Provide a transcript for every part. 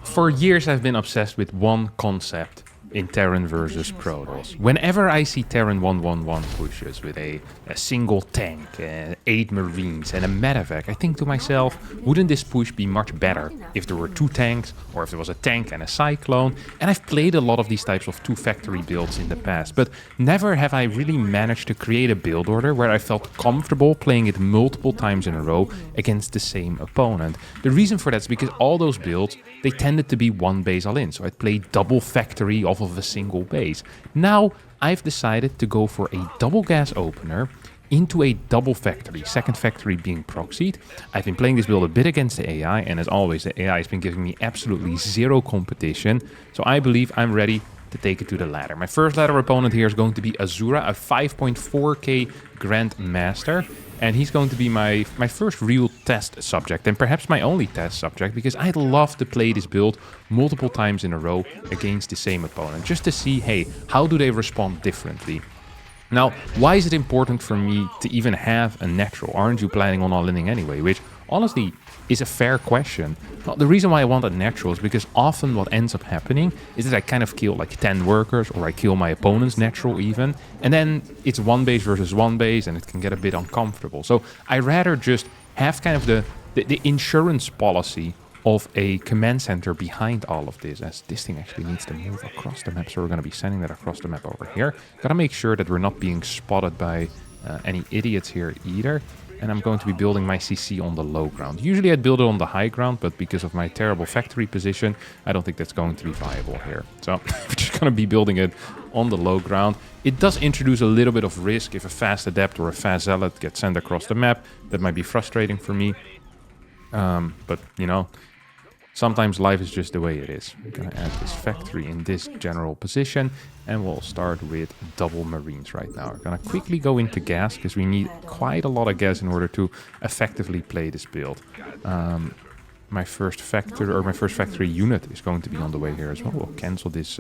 For years, I've been obsessed with one concept in Terran versus Protoss. Whenever I see Terran 1-1-1 pushes with a single tank, 8 Marines, and a medevac, I think to myself, wouldn't this push be much better if there were 2 tanks, or if there was a tank and a Cyclone? And I've played a lot of these types of 2 factory builds in the past, but never have I really managed to create a build order where I felt comfortable playing it multiple times in a row against the same opponent. The reason for that is because all those builds, they tended to be one base all in, so I'd play double factory off of a single base. Now I've decided to go for a double gas opener into a double factory, second factory being proxied. I've been playing this build a bit against the AI, and as always, the AI has been giving me absolutely zero competition, so I believe I'm ready to take it to the ladder. My first ladder opponent here is going to be Azura, a 5.4k Grandmaster, and he's going to be my first real test subject, and perhaps my only test subject, because I'd love to play this build multiple times in a row against the same opponent, just to see, hey, how do they respond differently? Now, why is it important for me to even have a natural? Aren't you planning on all-inning anyway? Which, honestly, is a fair question. Well, the reason why I want a natural is because often what ends up happening is that I kind of kill like 10 workers, or I kill my opponent's natural even, and then it's one base versus one base, and it can get a bit uncomfortable. So I rather just have kind of the insurance policy of a command center behind all of this, as this thing actually needs to move across the map, so we're going to be sending that across the map over here. Gotta make sure that we're not being spotted by any idiots here either. And I'm going to be building my CC on the low ground. Usually I'd build it on the high ground, but because of my terrible factory position, I don't think that's going to be viable here. So we're just going to be building it on the low ground. It does introduce a little bit of risk if a fast adept or a fast zealot gets sent across the map. That might be frustrating for me. But, you know, sometimes life is just the way it is. We're going to add this factory in this general position, and we'll start with double Marines right now. We're going to quickly go into gas, because we need quite a lot of gas in order to effectively play this build. My first factory unit is going to be on the way here as well. We'll cancel this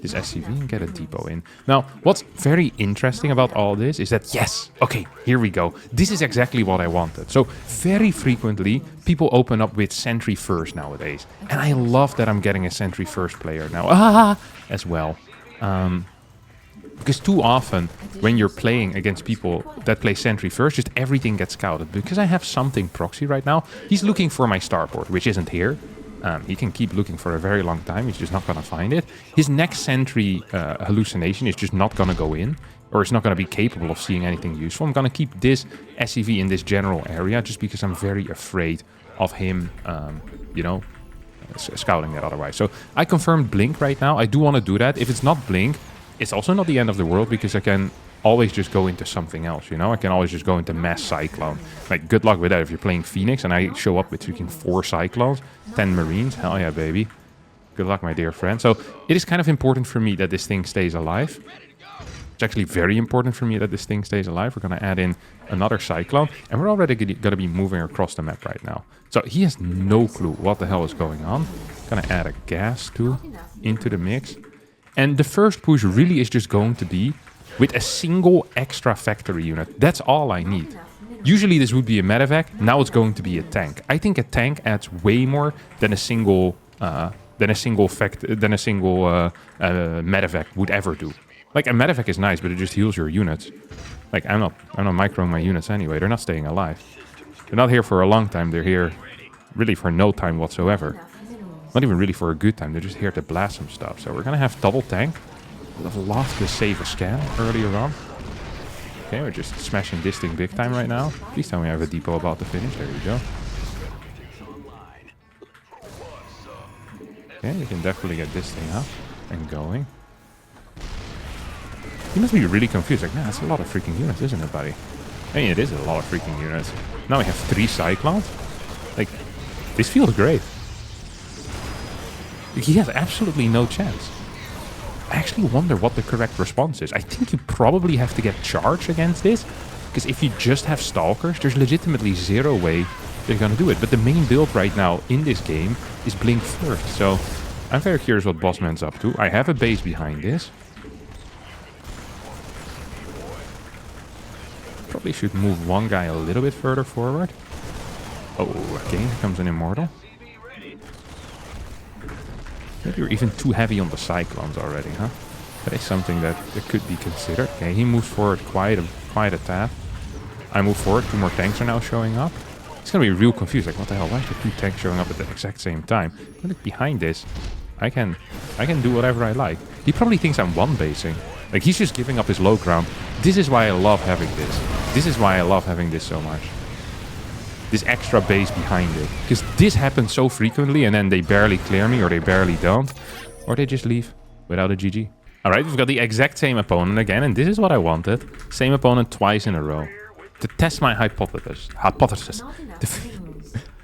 this SCV and get a depot in. Now, what's very interesting about all this is that, yes, okay, here we go. This is exactly what I wanted. So very frequently, people open up with Sentry first nowadays. And I love that I'm getting a Sentry first player now as well. Because too often, when you're playing against people that play Sentry first, just everything gets scouted. Because I have something proxy right now, he's looking for my starport, which isn't here. He can keep looking for a very long time. He's just not going to find it. His next Sentry hallucination is just not going to go in, or it's not going to be capable of seeing anything useful. I'm going to keep this SCV in this general area just because I'm very afraid of him, you know, scouting that otherwise. So I confirmed Blink right now. I do want to do that. If it's not Blink, it's also not the end of the world, because I can always just go into something else, you know? I can always just go into Mass Cyclone. Like, good luck with that if you're playing Phoenix and I show up with freaking 4 Cyclones, 10 Marines. Hell yeah, baby. Good luck, my dear friend. So it is kind of important for me that this thing stays alive. It's actually very important for me that this thing stays alive. We're going to add in another Cyclone, and we're already going to be moving across the map right now. So he has no clue what the hell is going on. Going to add a gas too into the mix. And the first push really is just going to be with a single extra factory unit. That's all I need. Usually this would be a medevac. Now it's going to be a tank. I think a tank adds way more than a single medevac would ever do. Like, a medevac is nice, but it just heals your units. Like, I'm not microing my units anyway. They're not staying alive. They're not here for a long time. They're here really for no time whatsoever. Not even really for a good time. They're just here to blast some stuff. So we're gonna have double tank. Would have loved to save a scan earlier on. Okay, we're just smashing this thing big time right now. Please tell me I have a depot about to finish. There we go. Okay, we can definitely get this thing up and going. You must be really confused. Like, nah, that's a lot of freaking units, isn't it, buddy? I mean, it is a lot of freaking units. Now we have 3 Cyclones. Like, this feels great. He has absolutely no chance. I actually wonder what the correct response is. I think you probably have to get charged against this, because if you just have Stalkers, there's legitimately zero way they're gonna do it. But the main build right now in this game is Blink first, so I'm very curious what Bossman's up to. I have a base behind this. Probably should move one guy a little bit further forward. Oh, okay, here comes an Immortal. Maybe you're even too heavy on the cyclones already, huh? That is something that could be considered. Okay, he moves forward quite a tad. I move forward. 2 more tanks are now showing up. He's gonna be real confused. Like, what the hell? Why are there 2 tanks showing up at the exact same time? Look behind this. I can do whatever I like. He probably thinks I'm one-basing. Like, he's just giving up his low ground. This is why I love having this. This is why I love having this so much. This extra base behind it. Because this happens so frequently and then they barely clear me or they barely don't. Or they just leave without a GG. Alright, we've got the exact same opponent again, and this is what I wanted. Same opponent twice in a row. To test my hypothesis.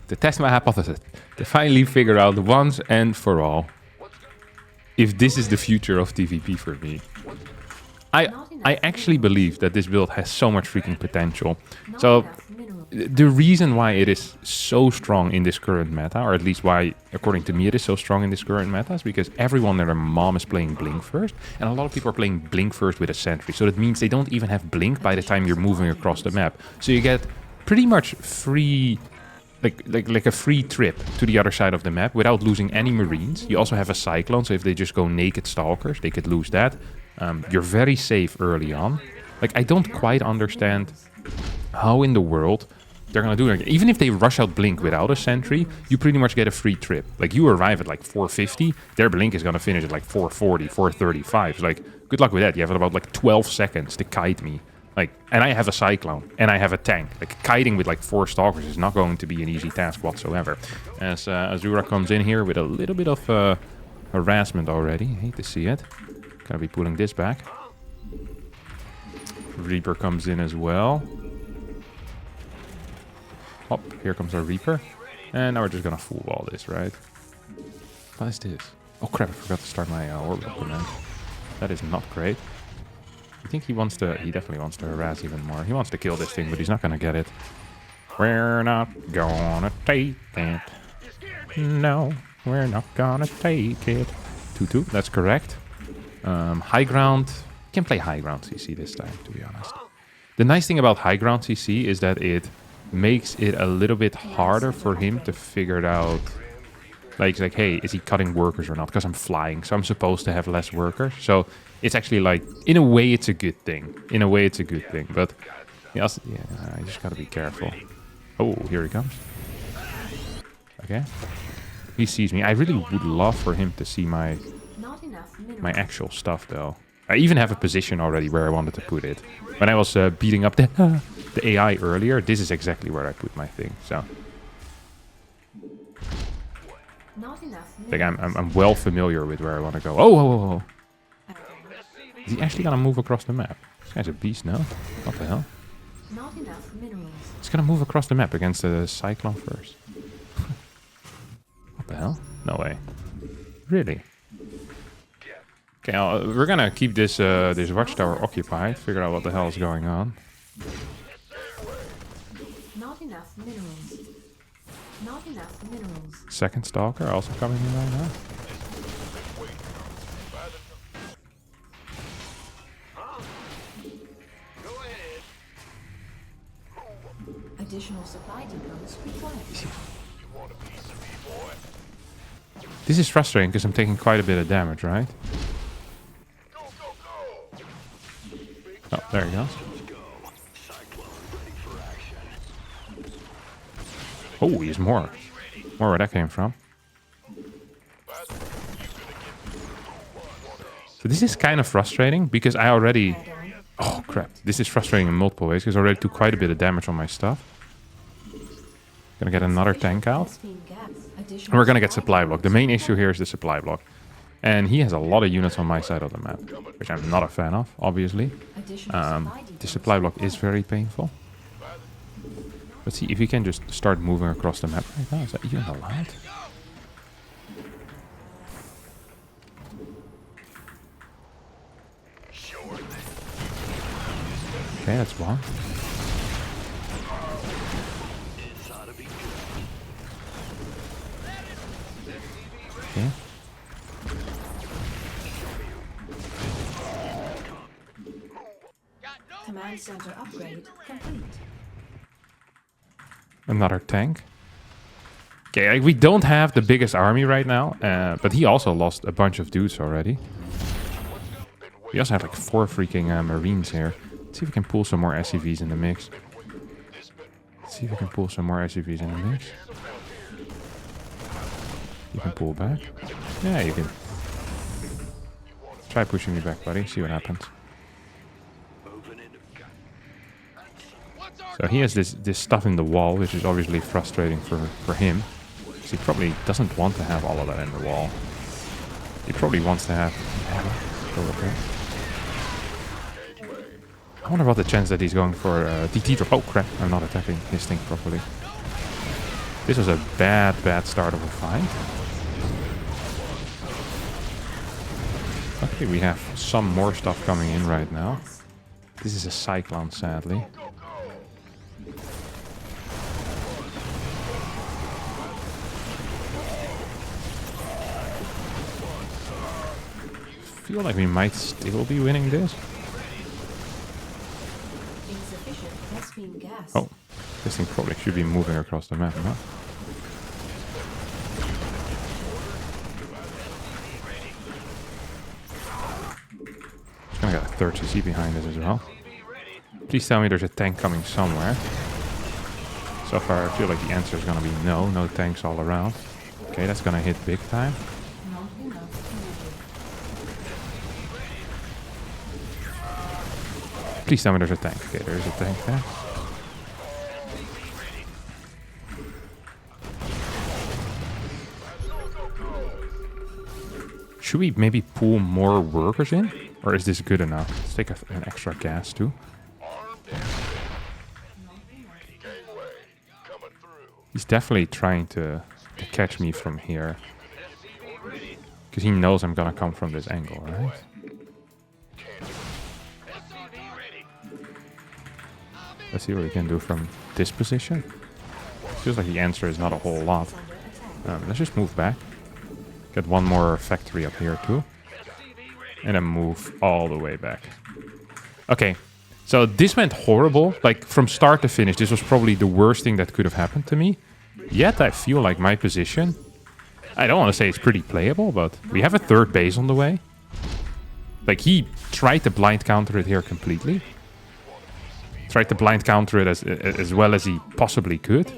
To test my hypothesis. To finally figure out once and for all if this is the future of TVP for me. I actually believe that this build has so much freaking potential. So the reason why it is so strong in this current meta, or at least why, according to me, it is so strong in this current meta, is because everyone and their mom is playing Blink first, and a lot of people are playing Blink first with a sentry. So that means they don't even have Blink by the time you're moving across the map. So you get pretty much free, like a free trip to the other side of the map without losing any Marines. You also have a Cyclone, so if they just go naked Stalkers, they could lose that. You're very safe early on. Like, I don't quite understand how in the world they're gonna do it. Even if they rush out Blink without a sentry, you pretty much get a free trip. Like, you arrive at like 450, their Blink is gonna finish at like 440, 435. It's like, good luck with that. You have about like 12 seconds to kite me. Like, and I have a Cyclone, and I have a tank. Like, kiting with like 4 Stalkers is not going to be an easy task whatsoever. As Azura comes in here with a little bit of harassment already. Hate to see it. Gonna be pulling this back. Reaper comes in as well. Hop, here comes our Reaper. And now we're just gonna full wall this, right? What is this? Oh crap, I forgot to start my orbital command. That is not great. I think he wants to, he definitely wants to harass even more. He wants to kill this thing, but he's not gonna get it. We're not gonna take it. No, we're not gonna take it. 2-2, that's correct. High ground, you can play high ground CC this time, to be honest. The nice thing about high ground CC is that it makes it a little bit harder for him to figure it out. Like, it's like, hey, is he cutting workers or not? Because I'm flying, so I'm supposed to have less workers. So it's actually like, in a way, it's a good thing. In a way, it's a good thing. But yes, yeah, I just gotta be careful. Oh, here he comes. Okay. He sees me. I really would love for him to see my actual stuff, though. I even have a position already where I wanted to put it. When I was beating up the AI earlier, this is exactly where I put my thing. So, like, I'm well familiar with where I want to go. Oh! Is he actually gonna move across the map? This guy's a beast now. What the hell? He's gonna move across the map against the Cyclone first. What the hell? No way. Really? Okay, we're gonna keep this this watchtower occupied. Figure out what the hell is going on. Not enough minerals. Not enough minerals. Second Stalker also coming in right now. Additional supply depots required. This is frustrating because I'm taking quite a bit of damage, right? Oh, there he goes. Oh, he's more. More where that came from. So this is kind of frustrating because I already... Oh, crap. This is frustrating in multiple ways because I already took quite a bit of damage on my stuff. Gonna get another tank out. And we're gonna get supply block. The main issue here is the supply block. And he has a lot of units on my side of the map, which I'm not a fan of, obviously. The supply block is very painful. Let's see if we can just start moving across the map right now. Is that even allowed? Okay, that's one. Okay. Command center upgrade complete. Another tank. Okay, like, we don't have the biggest army right now, but he also lost a bunch of dudes already. We also have like 4 freaking Marines here. Let's see if we can pull some more SCVs in the mix. Let's see if we can pull some more SCVs in the mix. You can pull back. Yeah, you can. Try pushing me back, buddy. See what happens. So he has this stuff in the wall, which is obviously frustrating for him. Because he probably doesn't want to have all of that in the wall. He probably wants to have... Go up there. I wonder what the chance that he's going for DT drop. Oh crap, I'm not attacking his thing properly. This was a bad start of a fight. Okay, we have some more stuff coming in right now. This is a cyclone, sadly. I feel like we might still be winning this. Oh, this thing probably should be moving across the map, no? Just gonna get a third CC behind us as well. Please tell me there's a tank coming somewhere. So far, I feel like the answer is gonna be no. No tanks all around. Okay, that's gonna hit big time. Please tell me there's a tank. Okay, there is a tank there. Should we maybe pull more workers in? Or is this good enough? Let's take an extra gas too. He's definitely trying to catch me from here. Because he knows I'm gonna come from this angle, right? Let's see what we can do from this position. Feels like the answer is not a whole lot. Let's just move back. Get one more factory up here too. And then move all the way back. Okay, so this went horrible. Like, from start to finish, this was probably the worst thing that could have happened to me. Yet I feel like my position... I don't want to say it's pretty playable, but we have a third base on the way. Like, he tried to blind counter it here completely. Tried to blind counter it as well as he possibly could.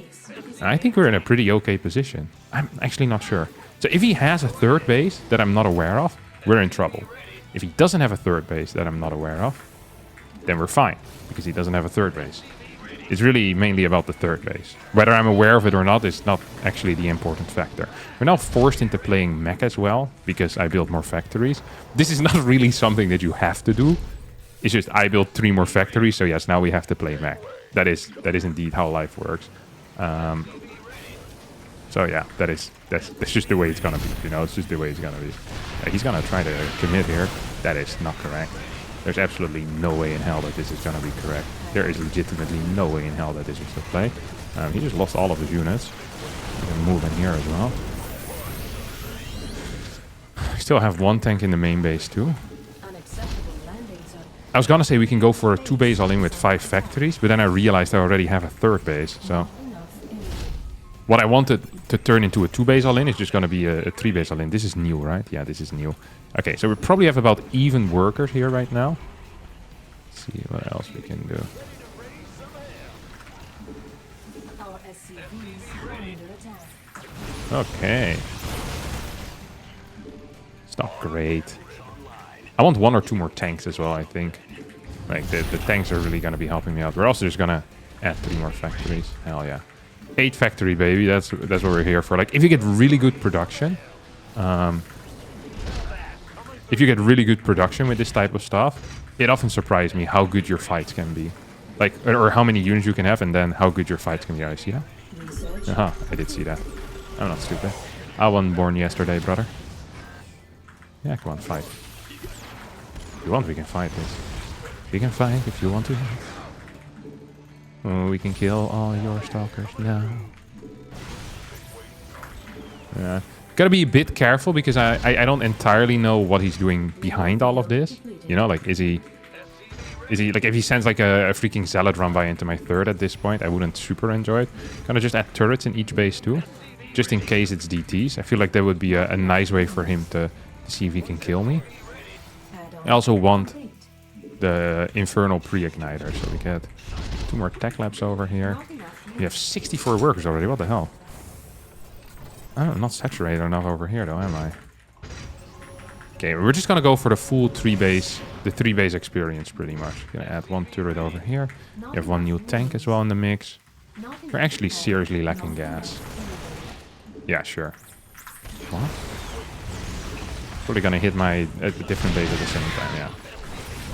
And I think we're in a pretty okay position. I'm actually not sure. So if he has a third base that I'm not aware of, we're in trouble. If he doesn't have a third base that I'm not aware of, then we're fine. Because he doesn't have a third base. It's really mainly about the third base. Whether I'm aware of it or not is not actually the important factor. We're now forced into playing mech as well, because I built more factories. This is not really something that you have to do. It's just I built 3 more factories, so yes, now we have to play mech. That is indeed how life works. So yeah, that's just the way it's gonna be. You know, it's just the way it's gonna be. He's gonna try to commit here. That is not correct. There's absolutely no way in hell that this is gonna be correct. There is legitimately no way in hell that this is the play. He just lost all of his units. We can move in here as well. Still have 1 tank in the main base too. I was gonna say we can go for a 2 base all in with 5 factories, but then I realized I already have a third base. So what I wanted to turn into a 2 base all in is just gonna be a 3 base all in. This is new, right? Yeah, this is new. Okay, so we probably have about even workers here right now. Let's see what else we can do. Okay. It's not great. I want 1 or 2 more tanks as well, I think. Like, the tanks are really going to be helping me out. We're also just going to add 3 more factories. Hell yeah. 8 factory, baby. That's what we're here for. Like, if you get really good production... if you get really good production with this type of stuff, it often surprises me how good your fights can be. Like, or how many units you can have, and then how good your fights can be. I see that? Aha, I did see that. I'm not stupid. I wasn't born yesterday, brother. Yeah, come on, fight. If you want, we can fight this. We can fight if you want to. Oh, we can kill all your stalkers now. Yeah. Gotta be a bit careful because I don't entirely know what he's doing behind all of this. You know, like, is he like, if he sends like a freaking zealot run by into my third at this point, I wouldn't super enjoy it. Gonna just add turrets in each base too. just in case it's DTs. I feel like that would be a nice way for him to see if he can kill me. I also want the Infernal Pre-Igniter, so we get 2 more tech labs over here. We have 64 workers already, what the hell? I'm not saturated enough over here though, am I? Okay, we're just gonna go for the full 3-base, the 3-base experience pretty much. Gonna add 1 turret over here. We have 1 new tank as well in the mix. We're actually seriously lacking gas. Yeah, sure. What? Probably gonna hit my different base at the same time, yeah.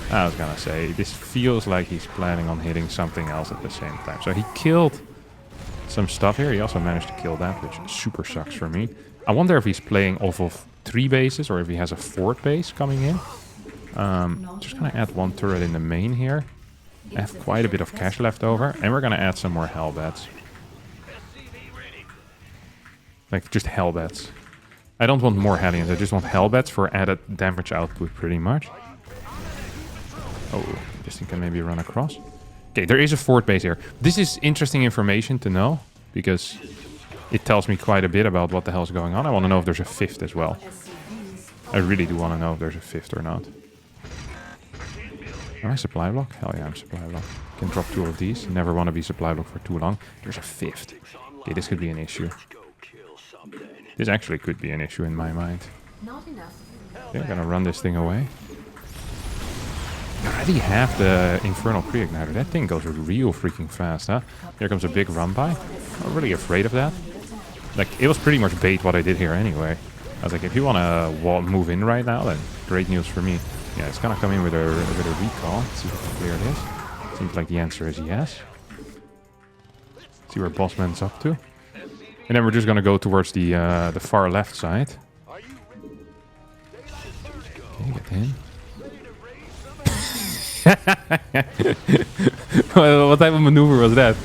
I was gonna say, this feels like he's planning on hitting something else at the same time. So he killed some stuff here. He also managed to kill that, which super sucks for me. I wonder if he's playing off of 3 bases or if he has a 4th base coming in. Just gonna add 1 turret in the main here. I have quite a bit of cash left over, and we're gonna add some more hellbats. Like, just hellbats. I don't want more Hellions, I just want hellbats for added damage output, pretty much. Oh, this thing can maybe run across. Okay, there is a 4th base here. This is interesting information to know, because it tells me quite a bit about what the hell's going on. I want to know if there's a 5th as well. I really do want to know if there's a 5th or not. Am I supply block? Hell yeah, I'm supply block. Can drop 2 of these. Never want to be supply block for too long. There's a 5th. Okay, this could be an issue. This actually could be an issue in my mind. Okay, I'm gonna run this thing away. I already have the Infernal Pre-Igniter. That thing goes real freaking fast, huh? Here comes a big run-by. I'm really afraid of that. Like, it was pretty much bait what I did here anyway. I was like, if you want to move in right now, then great news for me. Yeah, it's gonna come in with a recall. Let's see if we can clear this. Seems like the answer is yes. See where Bossman's up to. And then we're just gonna go towards the far left side. Okay, get in. Well, what type of maneuver was that?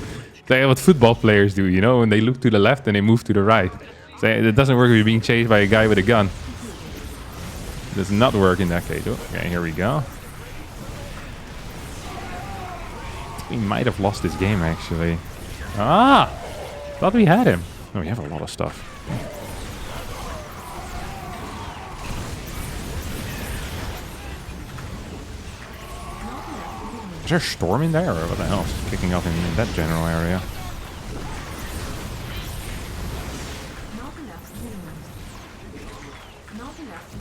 Like what football players do, you know, when they look to the left and they move to the right. So it doesn't work if you're being chased by a guy with a gun. It does not work in that case. Oh, okay, here we go. We might have lost this game, actually. Ah! Thought we had him. Oh, we have a lot of stuff. Is there a storm in there, or what the hell is kicking off in that general area?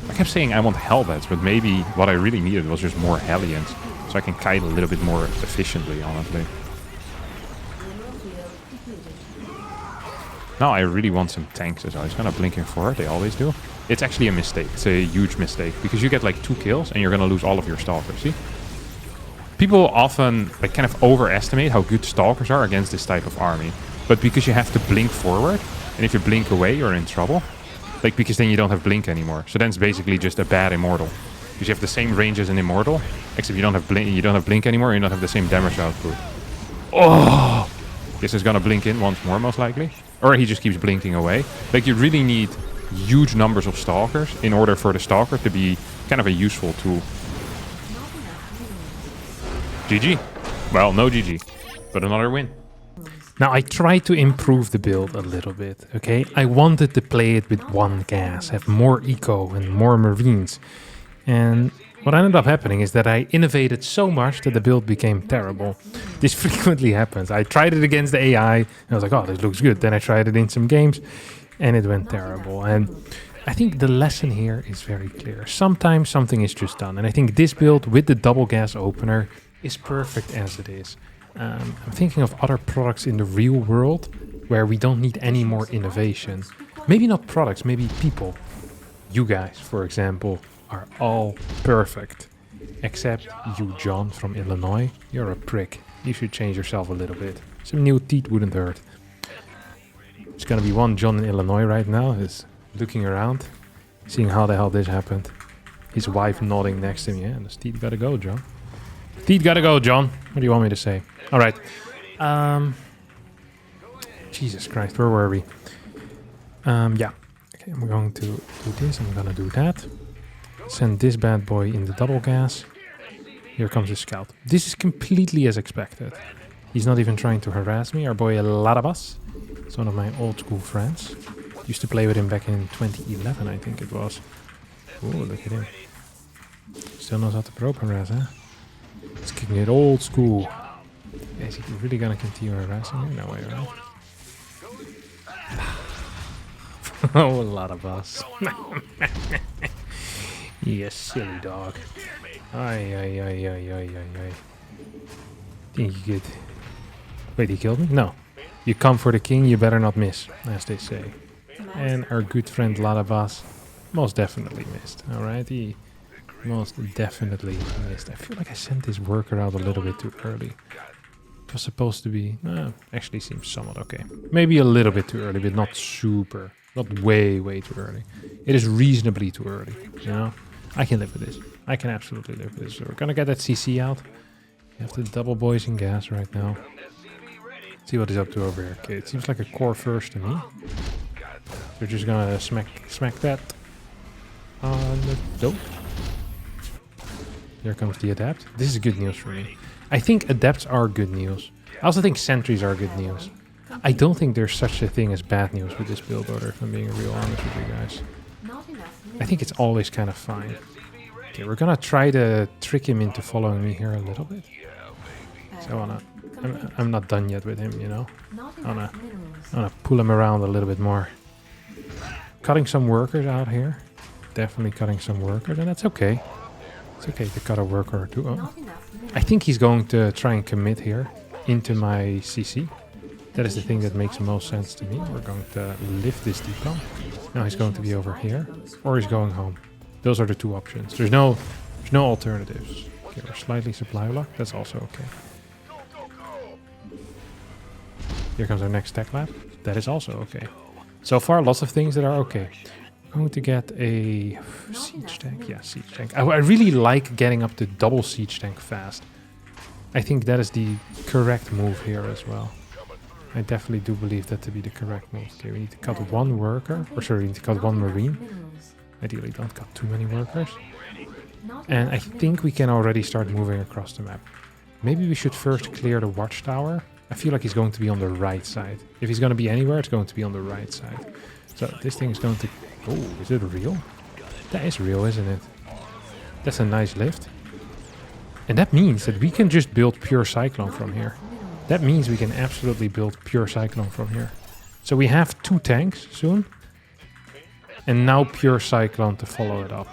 I kept saying I want hellbats, but maybe what I really needed was just more Hellions, so I can kite a little bit more efficiently, honestly. Now I really want some tanks as well. He's gonna blink in forward, they always do. It's actually a mistake. It's a huge mistake, because you get like 2 kills and you're gonna lose all of your stalkers, see? People often like kind of overestimate how good stalkers are against this type of army. But because you have to blink forward, and if you blink away, you're in trouble. Like, because then you don't have blink anymore. So then it's basically just a bad immortal. Because you have the same range as an immortal, except you don't have blink anymore, and you don't have the same damage output. Oh! Guess he's gonna blink in once more, most likely. Or he just keeps blinking away. Like, you really need huge numbers of stalkers in order for the stalker to be kind of a useful tool. GG. Well, no GG, but another win. Now, I tried to improve the build a little bit, okay? I wanted to play it with 1 gas, have more eco and more marines. And what ended up happening is that I innovated so much that the build became terrible. This frequently happens. I tried it against the AI, and I was like, oh, this looks good. Then I tried it in some games, and it went terrible. And I think the lesson here is very clear. Sometimes something is just done. And I think this build with the double gas opener is perfect as it is. I'm thinking of other products in the real world where we don't need any more innovation. Maybe not products, maybe people. You guys, for example, are all perfect. Except you, John, from Illinois. You're a prick. You should change yourself a little bit. Some new teeth wouldn't hurt. There's gonna be one John in Illinois right now who's looking around, seeing how the hell this happened. His wife nodding next to him. Yeah, and his teeth gotta go, John. Teeth gotta go, John. What do you want me to say? All right. Jesus Christ, where were we? Yeah. Okay, I'm going to do this. I'm gonna do that. Send this bad boy in the double gas. Here comes the scout. This is completely as expected. He's not even trying to harass me. Our boy Larabas. It's one of my old school friends. Used to play with him back in 2011, I think it was. Oh, look at him. Still knows how to pro harass, huh? He's kicking it old school. Is he really gonna continue harassing him? No way, right? Oh, a lot of us. You silly dog. Ay. Think you could... Wait, he killed me? No. You come for the king, you better not miss, as they say. And our good friend Ladabas most definitely missed, alright? He most definitely missed. I feel like I sent this worker out a little bit too early. It was supposed to be... actually seems somewhat okay. Maybe a little bit too early, but not super. Not way too early. It is reasonably too early, you know? I can live with this. I can absolutely live with this. So we're gonna get that CC out. We have the double boys in gas right now. See what he's up to over here. Okay, it seems like a core first to me. We're just gonna smack that on the dope. Here comes the adapt. This is good news for me. I think adapts are good news. I also think sentries are good news. I don't think there's such a thing as bad news with this build order, if I'm being real honest with you guys. I think it's always kind of fine. Okay, we're gonna try to trick him into following me here a little bit. So I'm not done yet with him, you know. I wanna pull him around a little bit more. Cutting some workers out here. Definitely cutting some workers, and that's okay. It's okay to cut a worker or two. Oh. I think he's going to try and commit here into my CC. That is the thing that makes the most sense to me. We're going to lift this depot. Now he's going to be over here, or he's going home. Those are the two options. There's no alternatives. Okay, we're slightly supply locked. That's also okay. Here comes our next tech lab. That is also okay. So far, lots of things that are okay. I'm going to get a siege tank. Yeah, siege tank. I really like getting up to double siege tank fast. I think that is the correct move here as well. I definitely do believe that to be the correct move. Okay, we need to cut one worker. Or sorry, we need to cut one marine. Ideally, don't cut too many workers. And I think we can already start moving across the map. Maybe we should first clear the watchtower. I feel like he's going to be on the right side. If he's going to be anywhere, it's going to be on the right side. So this thing is going to... Oh, is it real? That is real, isn't it? That's a nice lift. And that means that we can just build pure Cyclone from here. That means we can absolutely build pure Cyclone from here. So we have 2 tanks soon. And now pure Cyclone to follow it up.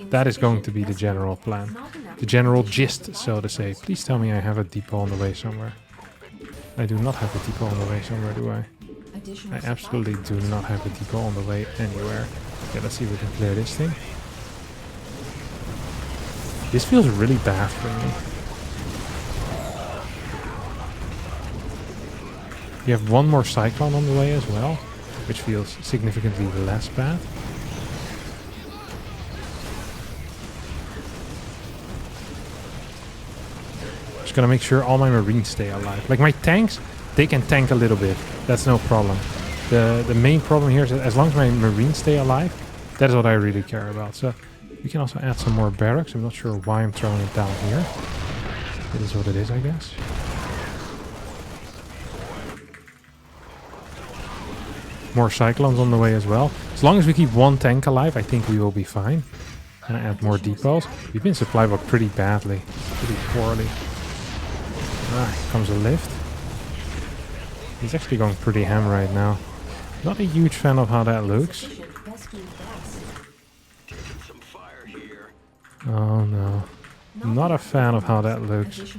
That is going to be the general plan. The general gist, so to say. Please tell me I have a depot on the way somewhere. I do not have a depot on the way somewhere, do I? I absolutely do not have a depot on the way anywhere. Okay, let's see if we can clear this thing. This feels really bad for me. We have one more Cyclone on the way as well, which feels significantly less bad. Just gonna make sure all my Marines stay alive. Like my tanks, they can tank a little bit. That's no problem. The main problem here is that as long as my Marines stay alive, that is what I really care about. So we can also add some more barracks. I'm not sure why I'm throwing it down here. It is what it is, I guess. More Cyclones on the way as well. As long as we keep one tank alive, I think we will be fine. Gonna add more depots. We've been supply blocked pretty badly. Pretty poorly. Ah, here comes a lift. He's actually going pretty ham right now. Not a huge fan of how that looks. Oh no. Not a fan of how that looks.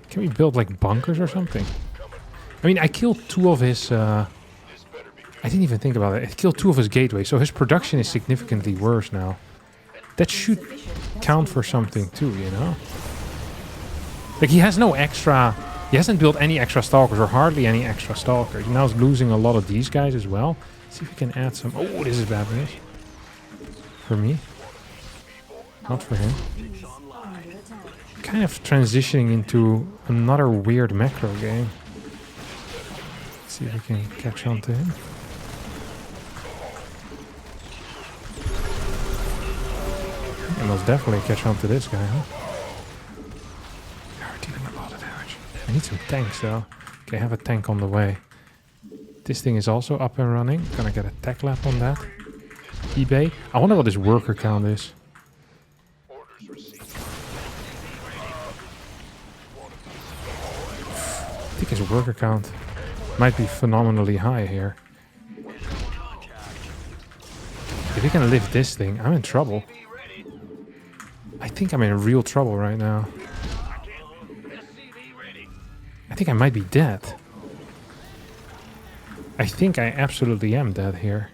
Can we build like bunkers or something? I mean, I killed 2 of his... I didn't even think about it. I killed 2 of his gateways, so his production is significantly worse now. That should count for something too, you know? Like, he has no extra... He hasn't built any extra stalkers, or hardly any extra stalkers. Now he's losing a lot of these guys as well. Let's see if we can add some... Oh, this is bad news. For me. Not for him. Kind of transitioning into another weird macro game. Let's see if we can catch on to him. I must definitely catch on to this guy, huh? We're dealing a lot of damage. I need some tanks though. They have a tank on the way. This thing is also up and running. Gonna get a tech lap on that. eBay. I wonder what his worker count is. I think his worker count might be phenomenally high here. If he can lift this thing, I'm in trouble. I think I'm in real trouble right now. I think I might be dead. I think I absolutely am dead here.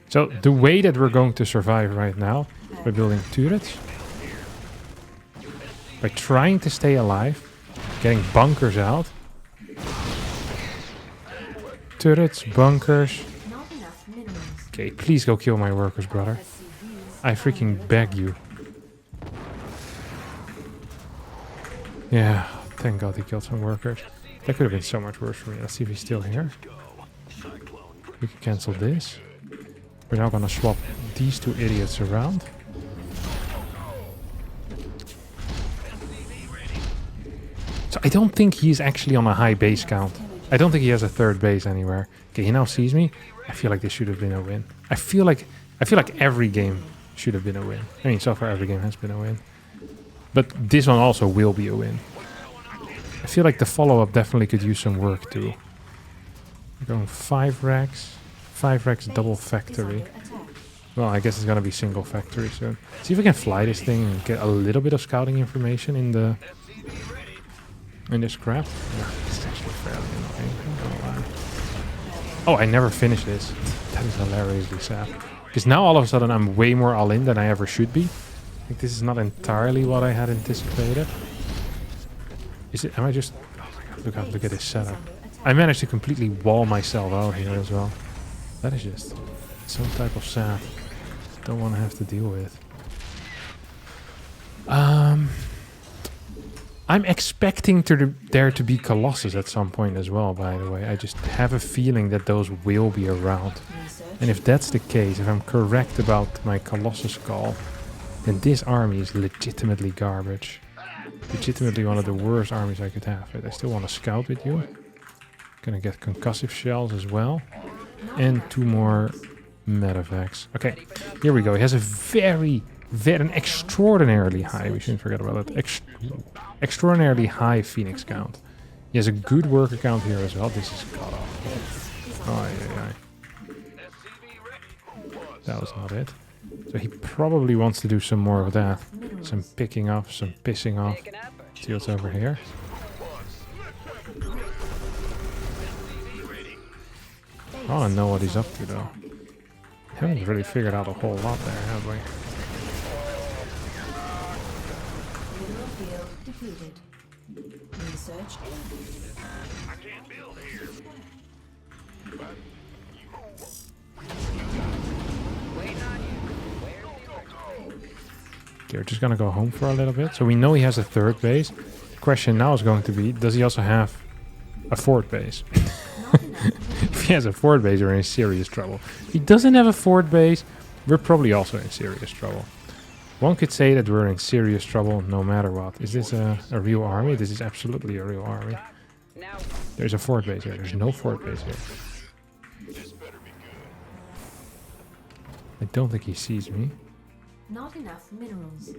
So the way that we're going to survive right now, by building turrets, by trying to stay alive, getting bunkers out. Turrets, bunkers. Not enough minerals. Okay, please go kill my workers, brother. I freaking beg you. Yeah, thank God he killed some workers. That could have been so much worse for me. Let's see if he's still here. We can cancel this. We're now gonna swap these two idiots around. So I don't think he's actually on a high base count. I don't think he has a third base anywhere. Okay, he now sees me. I feel like this should have been a win. I feel like every game should have been a win. I mean, so far every game has been a win. But this one also will be a win. I feel like the follow-up definitely could use some work too. We're going 5 racks. 5 racks double factory. Well, I guess it's gonna be single factory soon. See if we can fly this thing and get a little bit of scouting information in this crap. Yeah, it's actually fairly annoying. I'm not gonna lie. Oh, I never finished this. That is hilariously sad. Because now all of a sudden I'm way more all-in than I ever should be. I think this is not entirely what I had anticipated. Is it? Am I just... Oh my god, look at this setup. I managed to completely wall myself out here as well. That is just some type of sad. Don't want to have to deal with. I'm expecting there to be Colossus at some point as well, by the way. I just have a feeling that those will be around. And if that's the case, if I'm correct about my Colossus call, then this army is legitimately garbage. Legitimately one of the worst armies I could have. But I still want to scout with you. Gonna get concussive shells as well. And 2 more medevacs. Okay, here we go. He has a an extraordinarily high, we shouldn't forget about that, extraordinarily high Phoenix count. He has a good worker count here as well. This is god awful. Oh, yeah. That was not it. So he probably wants to do some more of that. Some picking up, some pissing off. See what's over here. I want to know what he's up to though. Haven't really figured out a whole lot there, have we? Mineral field depleted. Research. I can't build here. Okay, we're just gonna go home for a little bit. So we know he has a third base. The question now is going to be, does he also have a fourth base? If he has a fourth base, we're in serious trouble. If he doesn't have a fourth base, we're probably also in serious trouble. One could say that we're in serious trouble no matter what. Is this a real army? This is absolutely a real army. There's a fourth base here. There's no fourth base here. I don't think he sees me. Not enough minerals.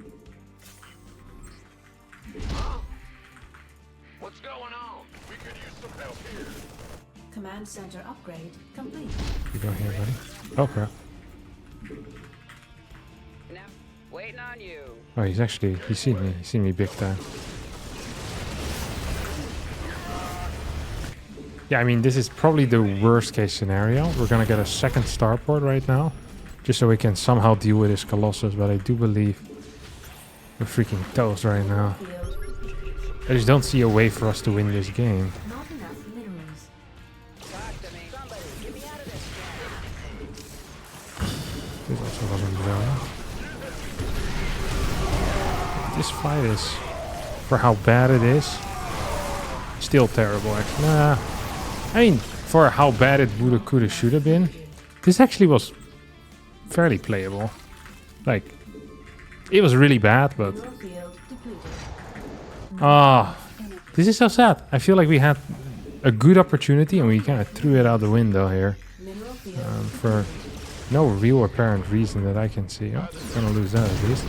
What's going on? We could use some help here. Command center upgrade complete. You go here, buddy. Oh crap. Now, waiting on you. Oh, he's seen me. He's seen me big time. Yeah, I mean, this is probably the worst case scenario. We're gonna get a second starport right now. Just so we can somehow deal with this Colossus, but I do believe we're freaking toast right now. I just don't see a way for us to win this game. Not enough minerals. Talk to me. Somebody, get me out of this. This also wasn't well. This fight is, for how bad it is, still terrible actually. Nah, I mean, for how bad it woulda, coulda, shoulda been, this actually was fairly playable. Like, it was really bad, but... Mineral field depleted. This is so sad. I feel like we had a good opportunity and we kind of threw it out the window here. Mineral field. For no real apparent reason that I can see. Oh, gonna lose that at least.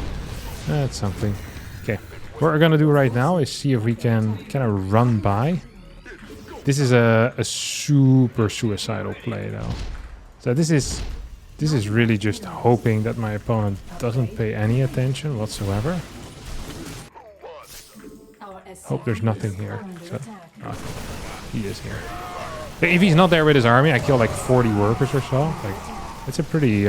That's something. Okay. What we're gonna do right now is see if we can kind of run by. This is a super suicidal play though. So this is really just hoping that my opponent doesn't pay any attention whatsoever. Our SCVs Hope there's nothing here. are under So, attack. he is here. But if he's not there with his army, I kill like 40 workers or so. Like, it's a pretty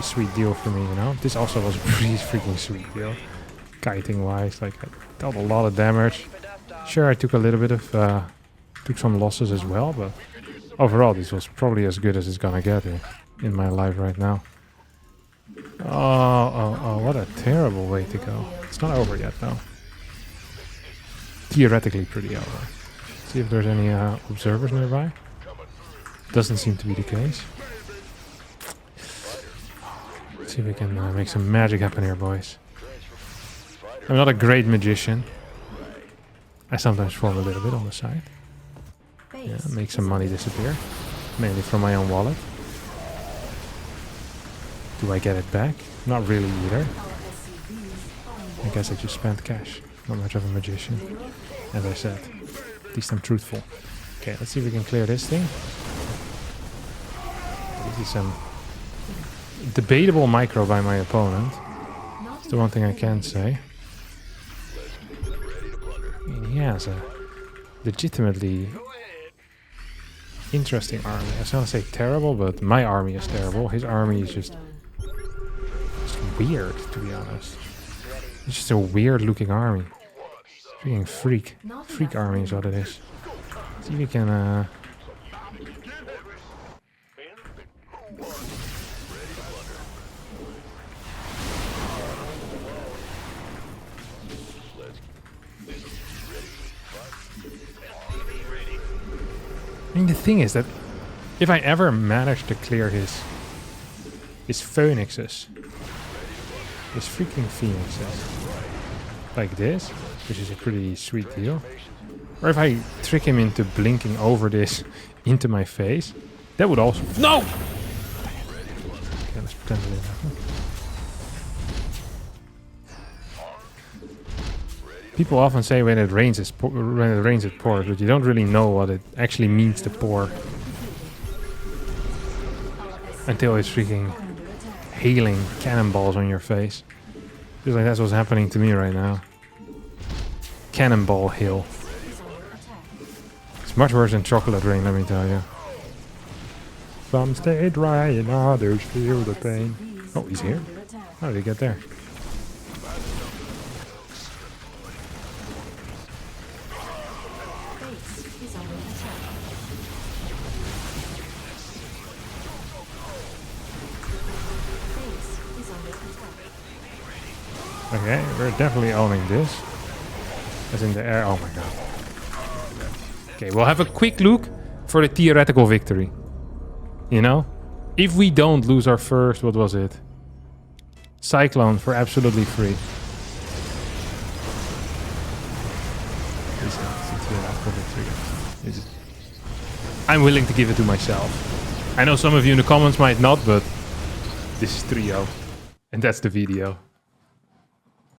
sweet deal for me, you know. This also was a pretty freaking sweet deal, kiting wise. Like, I dealt a lot of damage. Sure, I took a little bit of took some losses as well, but overall, this was probably as good as it's gonna get in my life right now. Oh, what a terrible way to go. It's not over yet, though. Theoretically pretty over. See if there's any observers nearby. Doesn't seem to be the case. Let's see if we can make some magic happen here, boys. I'm not a great magician. I sometimes form a little bit on the side. Yeah, Base make some is money under disappear. Mainly from my own wallet. Do I get it back? Not really either. Our SCVs are I guess I just spent cash. Not much of a magician. As I said. At least I'm truthful. Okay, let's see if we can clear this thing. This is some debatable micro by my opponent. not That's the one thing I can say. I mean, he has a legitimately interesting army. I was gonna say terrible, but my army is terrible. His army is just weird, to be honest. It's just a weird looking army. Freaking freak. Freak army is what it is. See if we can I mean, the thing is that if I ever manage to clear his phoenixes, his freaking phoenixes, like this, which is a pretty sweet deal, or if I trick him into blinking over this into my face, that would also... No! Okay, let's pretend it didn't happen. People often say when it rains, it pours, but you don't really know what it actually means to pour until it's freaking hailing cannonballs on your face. Just like that's what's happening to me right now. Cannonball hail. It's much worse than chocolate rain, let me tell you. Some stay dry and others feel the pain. Oh, he's here? How did he get there? Base is under attack. Base is under attack. Okay, we're definitely owning this. As in the air. Oh my god. Okay, we'll have a quick look for the theoretical victory. You know? If we don't lose our first, what was it? Cyclone for absolutely free. I'm willing to give it to myself. I know some of you in the comments might not, but this is 3-0. And that's the video.